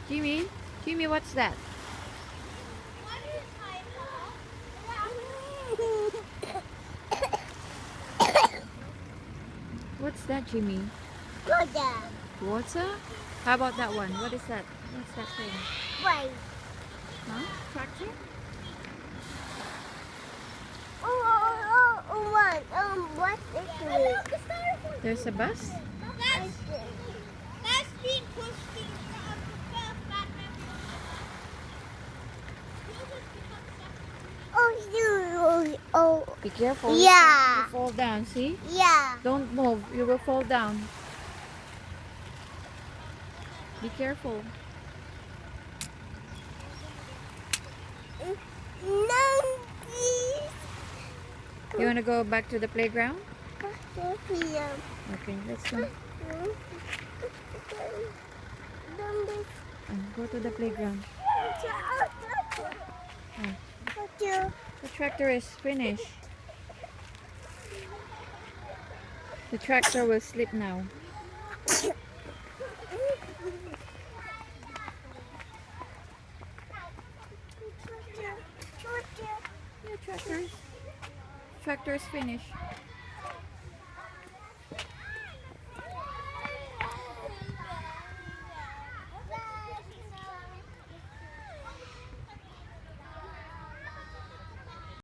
Jimmy? Jimmy, what's that? What's that, Jimmy? Water? How about that one? What is that? What's that thing? Wait. Huh? Tractor? What is it? There's a bus? That's being pushed to the front of the bus. Oh. Be careful. Yeah. You fall down, see? Yeah. Don't move. You will fall down. Be careful. No, please. You want to go back to the playground? Here. Okay, let's go. Go to the playground. The tractor is finished. The tractor will sleep now. Yeah, tractor is finished.